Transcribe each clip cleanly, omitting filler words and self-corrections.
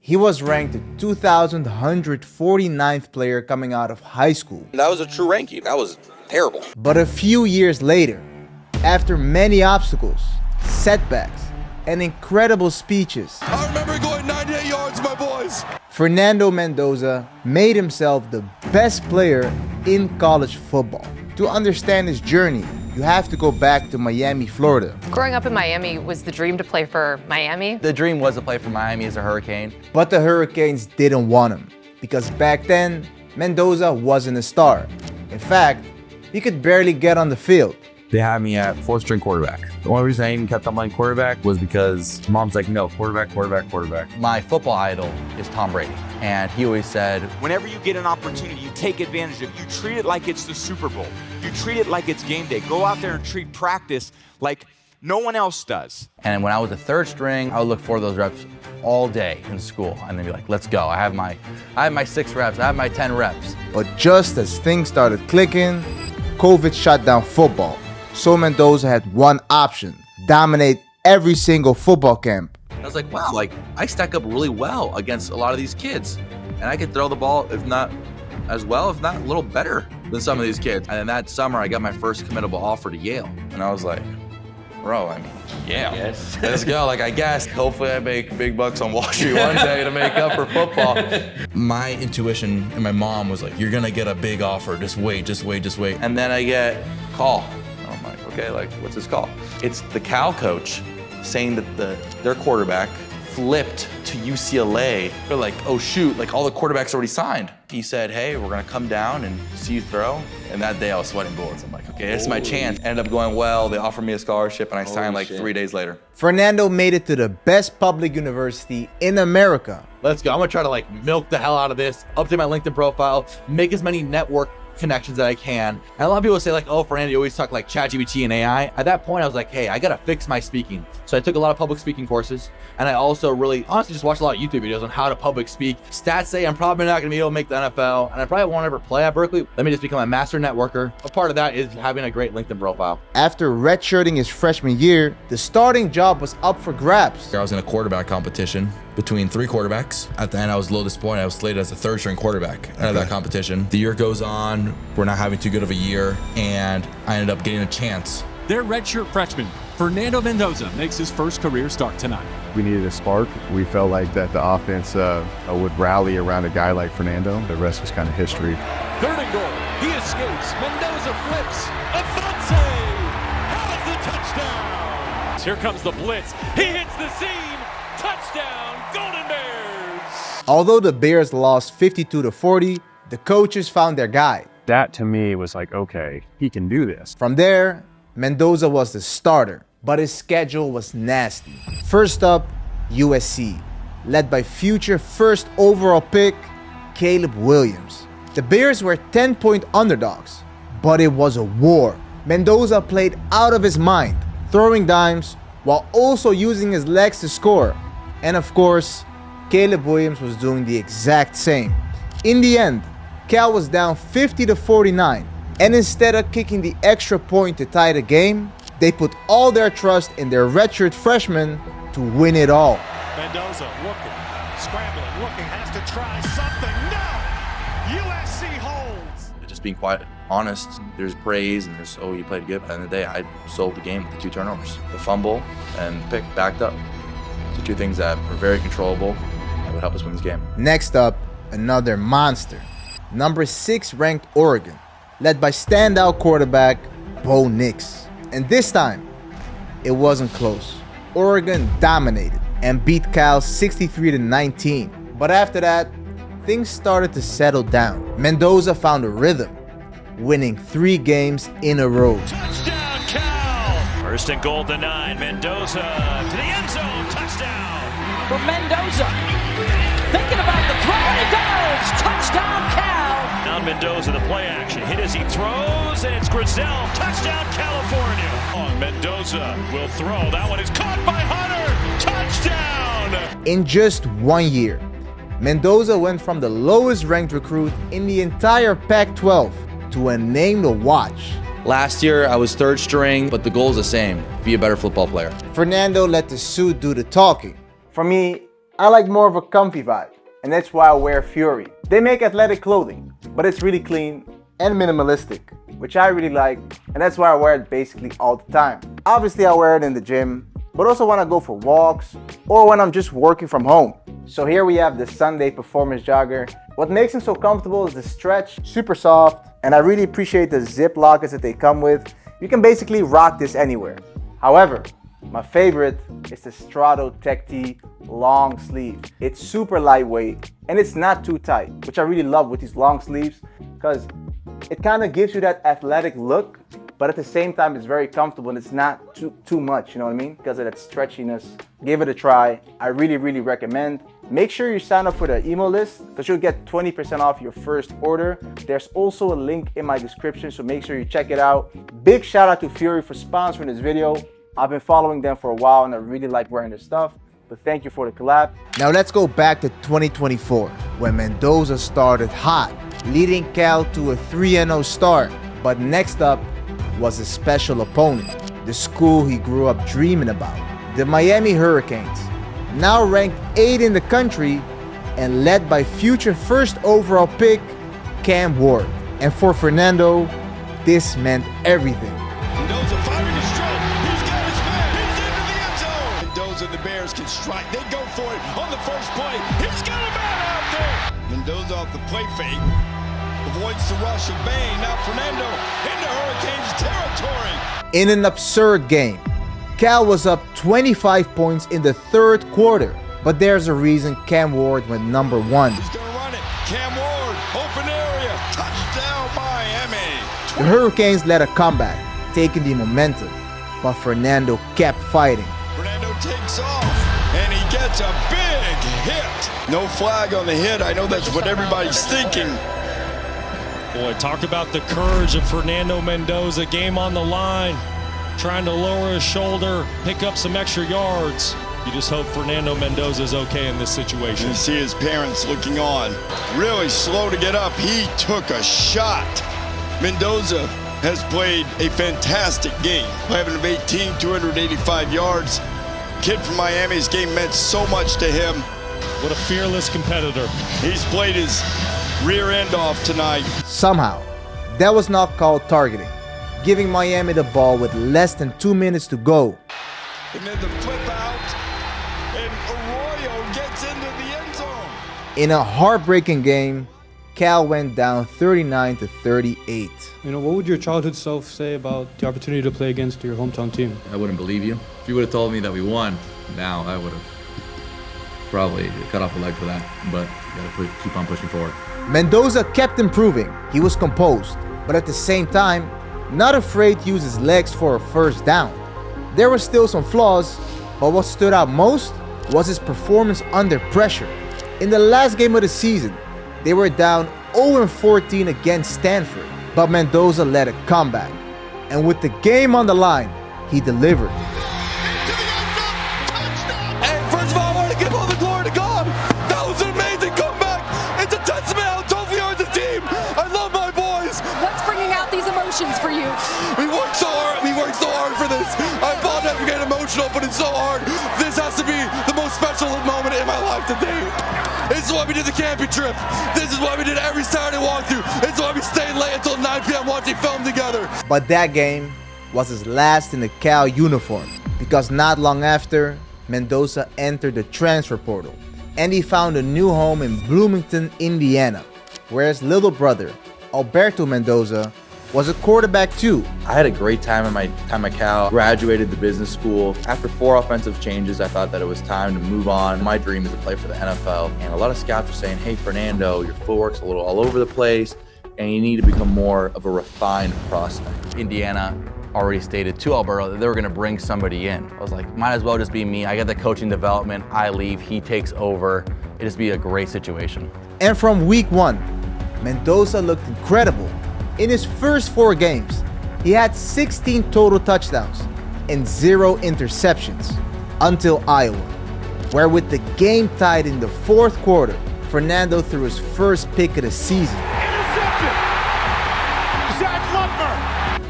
He was ranked the 2,149th player coming out of high school. That was a true ranking. That was terrible. But a few years later, after many obstacles, setbacks, and incredible speeches, I remember going 98 yards, my boys. Fernando Mendoza made himself the best player in college football. To understand his journey, you have to go back to Miami, Florida. Growing up in Miami was the dream to play for Miami. The dream was to play for Miami as a Hurricane. But the Hurricanes didn't want him because back then, Mendoza wasn't a star. In fact, he could barely get on the field. They had me at fourth string quarterback. The only reason I even kept on playing quarterback was because mom's like, no, quarterback. My football idol is Tom Brady. And he always said, whenever you get an opportunity, you take advantage of it. You treat it like it's the Super Bowl. You treat it like it's game day. Go out there and treat practice like no one else does. And when I was a third string, I would look for those reps all day in school and then be like, let's go. I have my 6 reps, I have my 10 reps. But just as things started clicking, COVID shut down football. So Mendoza had one option: dominate every single football camp. I was like, wow, like I stack up really well against a lot of these kids. And I could throw the ball, if not as well, if not a little better than some of these kids. And then that summer, I got my first committable offer to Yale. And I was like, bro, I mean, Yale, yes. Let's go. Like, I guess, hopefully I make big bucks on Wall Street one day to make up for football. My intuition and my mom was like, you're gonna get a big offer. Just wait. And then I get a call. I'm like, okay, like, what's this call? It's the Cal coach saying that their quarterback flipped to UCLA. They're like, oh shoot, like all the quarterbacks already signed. He said, hey, we're gonna come down and see you throw. And that day I was sweating bullets. I'm like, okay, this is my chance. Ended up going well. They offered me a scholarship and I signed like 3 days later. Fernando made it to the best public university in America. Let's go. I'm gonna try to like milk the hell out of this, update my LinkedIn profile, make as many network connections that I can. And a lot of people say like, oh, Fernando, you always talk like ChatGPT and AI. At that point, I was like, hey, I gotta fix my speaking. So I took a lot of public speaking courses, and I also really honestly just watched a lot of YouTube videos on how to public speak. Stats say I'm probably not gonna be able to make the NFL, and I probably won't ever play at Berkeley. Let me just become a master networker. A part of that is having a great LinkedIn profile. After redshirting his freshman year, the starting job was up for grabs. I was in a quarterback competition between 3 quarterbacks. At the end, I was a little disappointed. I was slated as a third string quarterback out of that competition. The year goes on, we're not having too good of a year, and I ended up getting a chance. Their redshirt freshman, Fernando Mendoza, makes his first career start tonight. We needed a spark. We felt like that the offense would rally around a guy like Fernando. The rest was kind of history. Third and goal. He escapes. Mendoza flips. Afonso has the touchdown. Here comes the blitz. He hits the seam. Touchdown, Golden Bears. Although the Bears lost 52-40, the coaches found their guy. That to me was like, okay, he can do this. From there, Mendoza was the starter, but his schedule was nasty. First up, USC, led by future first overall pick, Caleb Williams. The Bears were 10-point underdogs, but it was a war. Mendoza played out of his mind, throwing dimes while also using his legs to score. And of course, Caleb Williams was doing the exact same. In the end, Cal was down 50-49, and instead of kicking the extra point to tie the game, they put all their trust in their redshirt freshman to win it all. Mendoza looking, scrambling, looking, has to try something. No! USC holds. Just being quite honest, there's praise and there's, oh, you played good. But at the end of the day, I sold the game with the 2 turnovers. The fumble and the pick backed up. So 2 things that were very controllable that would help us win this game. Next up, another monster. Number 6 ranked Oregon, led by standout quarterback Bo Nix. And this time, it wasn't close. Oregon dominated and beat Cal 63-19. But after that, things started to settle down. Mendoza found a rhythm, winning 3 games in a row. Touchdown, Cal! First and goal, the 9. Mendoza to the end zone. Touchdown! For Mendoza. Thinking about the throw, and he goes! Touchdown, Cal! Now Mendoza, the play action. Hit as he throws, and it's Grizel. Touchdown, California. Mendoza will throw. That one is caught by Hunter. Touchdown! In just 1 year, Mendoza went from the lowest ranked recruit in the entire Pac-12 to a name to watch. Last year, I was third string, but the goal is the same: be a better football player. Fernando let the suit do the talking. For me, I like more of a comfy vibe, and that's why I wear Fury. They make athletic clothing, but it's really clean and minimalistic, which I really like, and that's why I wear it basically all the time. Obviously I wear it in the gym, but also when I go for walks or when I'm just working from home. So here we have the Sunday Performance Jogger. What makes them so comfortable is the stretch, super soft, and I really appreciate the zip lockers that they come with. You can basically rock this anywhere. However, my favorite is the Strato Tech Tee long sleeve. It's super lightweight and it's not too tight, which I really love with these long sleeves because it kind of gives you that athletic look, but at the same time it's very comfortable and it's not too much, you know what I mean? Because of that stretchiness. Give it a try. I really recommend. Make sure you sign up for the email list because you'll get 20% off your first order. There's also a link in my description, so make sure you check it out. Big shout out to Fury for sponsoring this video. I've been following them for a while and I really like wearing their stuff, but thank you for the collab. Now let's go back to 2024 when Mendoza started hot, leading Cal to a 3-0 start. But next up was a special opponent, the school he grew up dreaming about, the Miami Hurricanes, now ranked 8th in the country and led by future first overall pick Cam Ward. And for Fernando, this meant everything. Mendoza firing a stroke. He's got his man. He's into the end zone. Mendoza and the Bears can strike. They go for it on the first play. He's got a man out there. Mendoza off the play fake. Avoids the rush of Bain. Now Fernando into Hurricanes territory. In an absurd game, Cal was up 25 points in the third quarter, but there's a reason Cam Ward went number 1. He's going to run it. Cam Ward, open area. Touchdown Miami. The Hurricanes led a comeback, taking the momentum, but Fernando kept fighting. Fernando takes off, and he gets a big hit. No flag on the hit. I know that's what everybody's thinking. Boy, talk about the courage of Fernando Mendoza. Game on the line, trying to lower his shoulder, pick up some extra yards. You just hope Fernando Mendoza is okay in this situation. You see his parents looking on. Really slow to get up. He took a shot. Mendoza has played a fantastic game. 11 of 18, 285 yards. Kid from Miami's game meant so much to him. What a fearless competitor. He's played his rear end off tonight. Somehow, that was not called targeting, giving Miami the ball with less than 2 minutes to go. And then the flip out, and Arroyo gets into the end zone. In a heartbreaking game, Cal went down 39-38. You know, what would your childhood self say about the opportunity to play against your hometown team? I wouldn't believe you. If you would have told me that we won, now I would have probably cut off a leg for that. But you gotta keep on pushing forward. Mendoza kept improving. He was composed, but at the same time, not afraid to use his legs for a first down. There were still some flaws, but what stood out most was his performance under pressure. In the last game of the season, they were down 0-14 against Stanford, but Mendoza led a comeback. And with the game on the line, he delivered. And first of all, I want to give all the glory to God. That was an amazing comeback. It's a testament how tough we are as a team. I love my boys. What's bringing out these emotions for you? We worked so hard. We worked so hard for this. I apologize for getting emotional, but it's so hard. This has to be the most special moment in my life today. This is why we did the camping trip. This is why we did every Saturday walkthrough. This is why we stayed late until 9 p.m. watching film together. But that game was his last in the Cal uniform, because not long after, Mendoza entered the transfer portal, and he found a new home in Bloomington, Indiana, where his little brother, Alberto Mendoza, was a quarterback too. I had a great time in my time at Cal, graduated the business school. After 4 offensive changes, I thought that it was time to move on. My dream is to play for the NFL. And a lot of scouts were saying, hey, Fernando, your footwork's a little all over the place, and you need to become more of a refined prospect. Indiana already stated to Alberto that they were gonna bring somebody in. I was like, might as well just be me. I get the coaching development, I leave, he takes over. It'd just be a great situation. And from week 1, Mendoza looked incredible. In his first 4 games, he had 16 total touchdowns and 0 interceptions until Iowa, where with the game tied in the 4th quarter, Fernando threw his first pick of the season.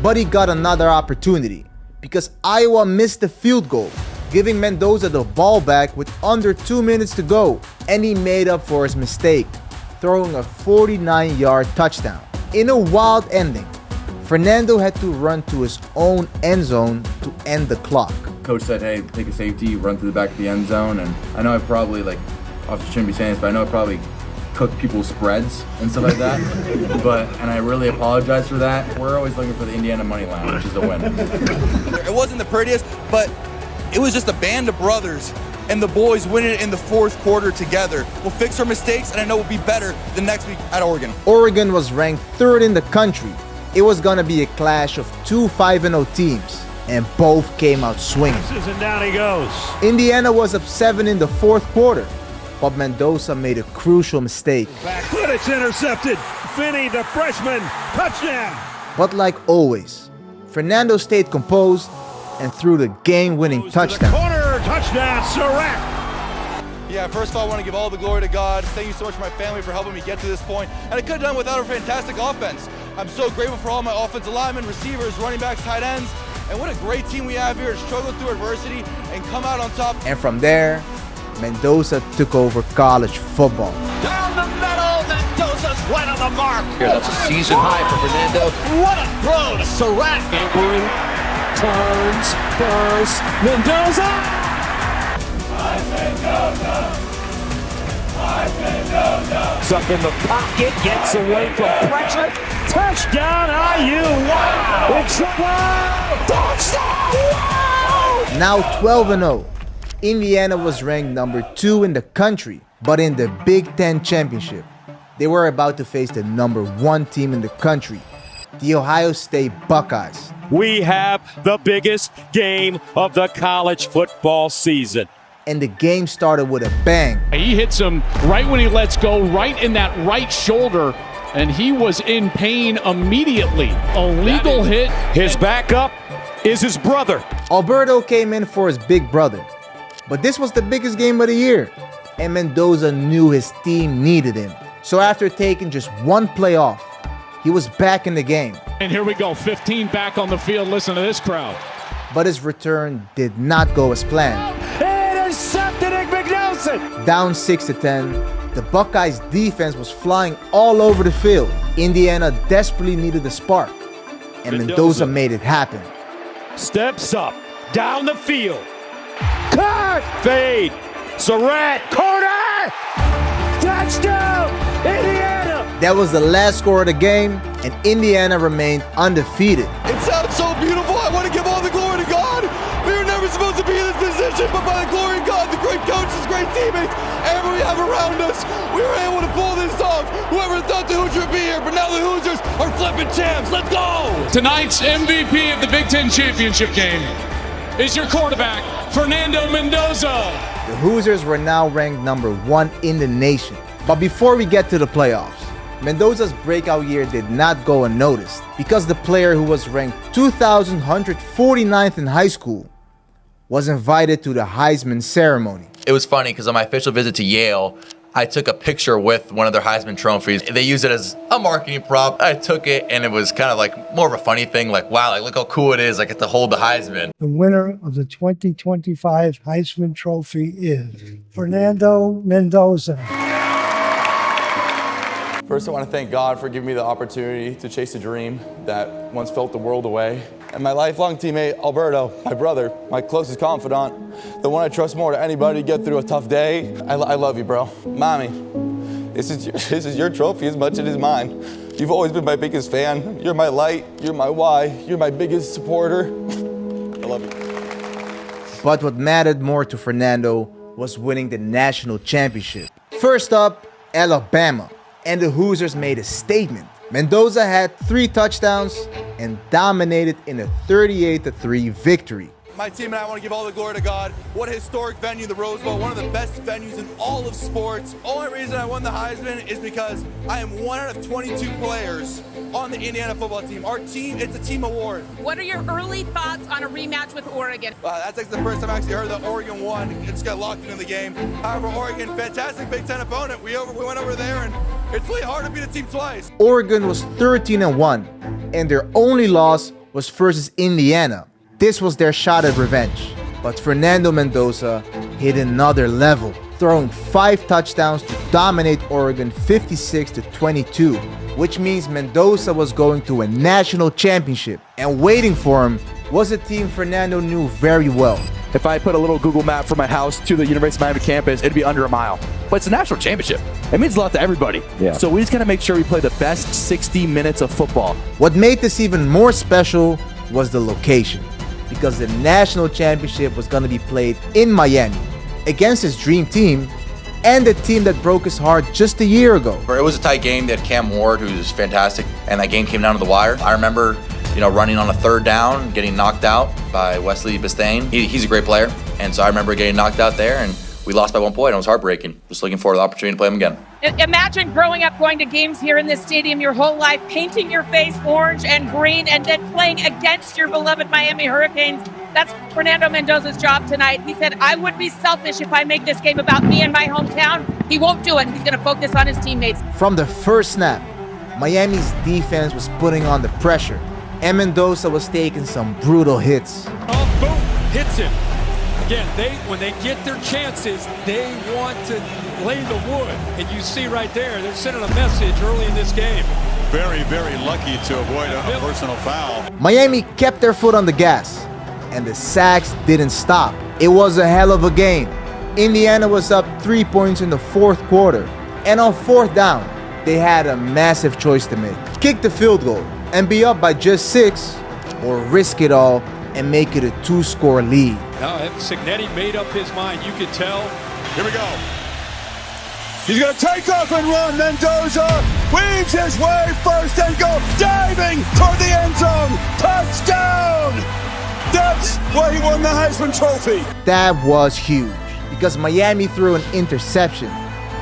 But he got another opportunity because Iowa missed the field goal giving Mendoza the ball back with under 2 minutes to go, and he made up for his mistake, throwing a 49-yard touchdown. In a wild ending, Fernando had to run to his own end zone to end the clock. Coach said, hey, take a safety, run through the back of the end zone, and I know I probably, obviously shouldn't be saying this, but I know I probably cooked people's spreads and stuff like that, and I really apologize for that. We're always looking for the Indiana money line, which is a win. It wasn't the prettiest, but it was just a band of brothers, and the boys winning it in the fourth quarter together. We'll fix our mistakes, and I know we'll be better the next week at Oregon. Oregon was ranked 3rd in the country. It was gonna be a clash of two 5-0 teams, and both came out swinging. And down he goes. Indiana was up 7 in the fourth quarter, but Mendoza made a crucial mistake. But it's intercepted. Finney, the freshman, touchdown. But like always, Fernando stayed composed and threw the game-winning touchdown. Corner touchdown, Surratt. Yeah, first of all, I want to give all the glory to God. Thank you so much for my family for helping me get to this point. And I could have done without a fantastic offense. I'm so grateful for all my offensive linemen, receivers, running backs, tight ends. And what a great team we have here to struggle through adversity and come out on top. And from there, Mendoza took over college football. Down the middle, Mendoza's right on the mark. Here, that's a season high for Fernando. What a throw to Surratt. Gambling, turns, bursts, Mendoza. It's up in the pocket, gets away from pressure. Touchdown, IU. Wow. It's wow. Touchdown. Wow. Now 12-0. Indiana was ranked number 2 in the country, but in the Big Ten Championship, they were about to face the number 1 team in the country, the Ohio State Buckeyes. We have the biggest game of the college football season. And the game started with a bang. He hits him right when he lets go, right in that right shoulder, and he was in pain immediately. A legal hit. His backup is his brother. Alberto came in for his big brother. But this was the biggest game of the year, and Mendoza knew his team needed him. So after taking just one play off, he was back in the game. And here we go, 15 back on the field. Listen to this crowd. But his return did not go as planned. Intercepted Mendoza. Down 6-10, the Buckeyes' defense was flying all over the field. Indiana desperately needed a spark, and Mendoza made it happen. Steps up, down the field. Cut! Fade. Surratt. Corner! Touchdown! Indiana! That was the last score of the game, and Indiana remained undefeated. It sounds so beautiful. I want to give all the glory to God. We were never supposed to be in this position, but by the glory of God, the great coaches, great teammates, everyone we have around us, we were able to pull this off. Whoever thought the Hoosiers would be here, but now the Hoosiers are flipping champs. Let's go! Tonight's MVP of the Big Ten Championship game is your quarterback, Fernando Mendoza. The Hoosiers were now ranked number 1 in the nation. But before we get to the playoffs, Mendoza's breakout year did not go unnoticed because the player who was ranked 2,149th in high school was invited to the Heisman ceremony. It was funny because on my official visit to Yale, I took a picture with one of their Heisman trophies. They used it as a marketing prop. I took it and it was kind of like more of a funny thing, like, wow, like look how cool it is. I get to hold the Heisman. The winner of the 2025 Heisman Trophy is Fernando Mendoza. First, I want to thank God for giving me the opportunity to chase a dream that once felt the world away. And my lifelong teammate, Alberto, my brother, my closest confidant, the one I trust more than anybody to get through a tough day. I love you, bro. Mommy, this is your trophy as much as it is mine. You've always been my biggest fan. You're my light. You're my why. You're my biggest supporter. I love you. But what mattered more to Fernando was winning the national championship. First up, Alabama. And the Hoosiers made a statement. Mendoza had 3 touchdowns and dominated in a 38-3 victory. My team and I want to give all the glory to God. What a historic venue, the Rose Bowl, one of the best venues in all of sports. Only reason I won the Heisman is because I am 1 out of 22 players on the Indiana football team. Our team, it's a team award. What are your early thoughts on a rematch with Oregon? That's like the first time I actually heard that Oregon won. It just got locked into the game. However, Oregon, fantastic Big Ten opponent. We went over there, and it's really hard to beat a team twice. Oregon was 13-1, and their only loss was versus Indiana. This was their shot at revenge. But Fernando Mendoza hit another level, throwing 5 touchdowns to dominate Oregon 56-22, which means Mendoza was going to a national championship, and waiting for him was a team Fernando knew very well. If I put a little Google map from my house to the University of Miami campus, it'd be under a mile. But it's a national championship. It means a lot to everybody. Yeah. So we just gotta make sure we play the best 60 minutes of football. What made this even more special was the location, because the national championship was gonna be played in Miami against his dream team and the team that broke his heart just a year ago. It was a tight game. They had Cam Ward, who's fantastic, and that game came down to the wire. I remember, running on a 3rd down, getting knocked out by Wesley Bistain. He's a great player, and so I remember getting knocked out there, and we lost by 1 point. It was heartbreaking. Just looking forward to the opportunity to play him again. Imagine growing up going to games here in this stadium your whole life, painting your face orange and green, and then playing against your beloved Miami Hurricanes. That's Fernando Mendoza's job tonight. He said, I would be selfish if I make this game about me and my hometown. He won't do it. He's going to focus on his teammates. From the first snap, Miami's defense was putting on the pressure, and Mendoza was taking some brutal hits. Oh, boom, hits him. Again, when they get their chances, they want to lay the wood. And you see right there, they're sending a message early in this game. Very, very lucky to avoid a personal foul. Miami kept their foot on the gas, and the sacks didn't stop. It was a hell of a game. Indiana was up 3 points in the 4th quarter, and on 4th down, they had a massive choice to make. Kick the field goal and be up by just 6, or risk it all and make it a 2-score lead. Now, Cignetti made up his mind. You could tell. Here we go. He's going to take off and run. Mendoza weaves his way first and goal, diving toward the end zone. Touchdown! That's why he won the Heisman Trophy. That was huge, because Miami threw an interception,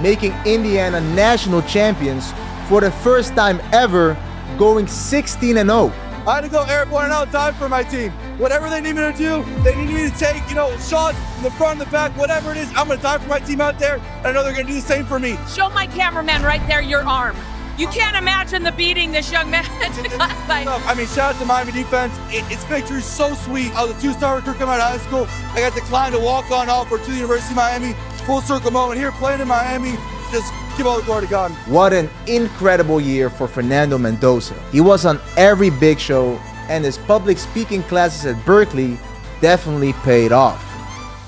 making Indiana national champions for the first time ever, going 16-0. I had to go airborne and out time for my team. Whatever they need me to do, they need me to take, shots in the front and the back, whatever it is, I'm going to die for my team out there, and I know they're going to do the same for me. Show my cameraman right there your arm. You can't imagine the beating this young man took last night. I mean, shout out to Miami defense. It's victory so sweet. I was a 2-star recruit coming out of high school. I got declined to walk on offer to the University of Miami. Full circle moment here, playing in Miami. Just give all the glory to God. What an incredible year for Fernando Mendoza. He was on every big show, and his public speaking classes at Berkeley definitely paid off.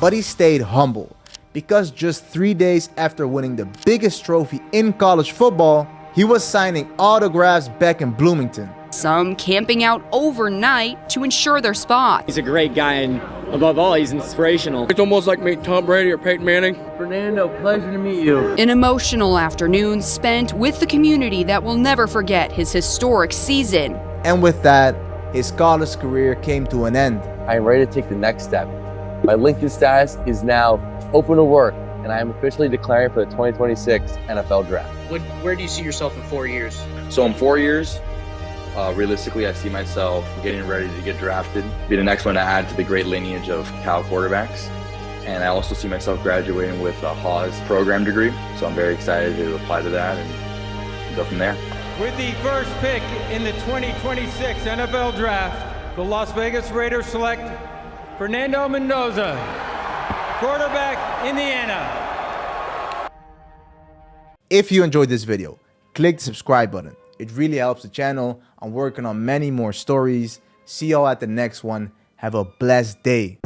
But he stayed humble, because just 3 days after winning the biggest trophy in college football, he was signing autographs back in Bloomington. Some camping out overnight to ensure their spot. He's a great guy, and above all, he's inspirational. It's almost like meeting Tom Brady or Peyton Manning. Fernando, pleasure to meet you. An emotional afternoon spent with the community that will never forget his historic season. And with that, his college career came to an end. I am ready to take the next step. My LinkedIn status is now open to work, and I am officially declaring for the 2026 NFL Draft. Where do you see yourself in 4 years? So in 4 years, realistically, I see myself getting ready to get drafted, be the next one to add to the great lineage of Cal quarterbacks. And I also see myself graduating with a Haas program degree. So I'm very excited to apply to that and go from there. With the first pick in the 2026 NFL Draft, the Las Vegas Raiders select Fernando Mendoza, quarterback, Indiana. If you enjoyed this video, click the subscribe button. It really helps the channel. I'm working on many more stories. See y'all at the next one. Have a blessed day.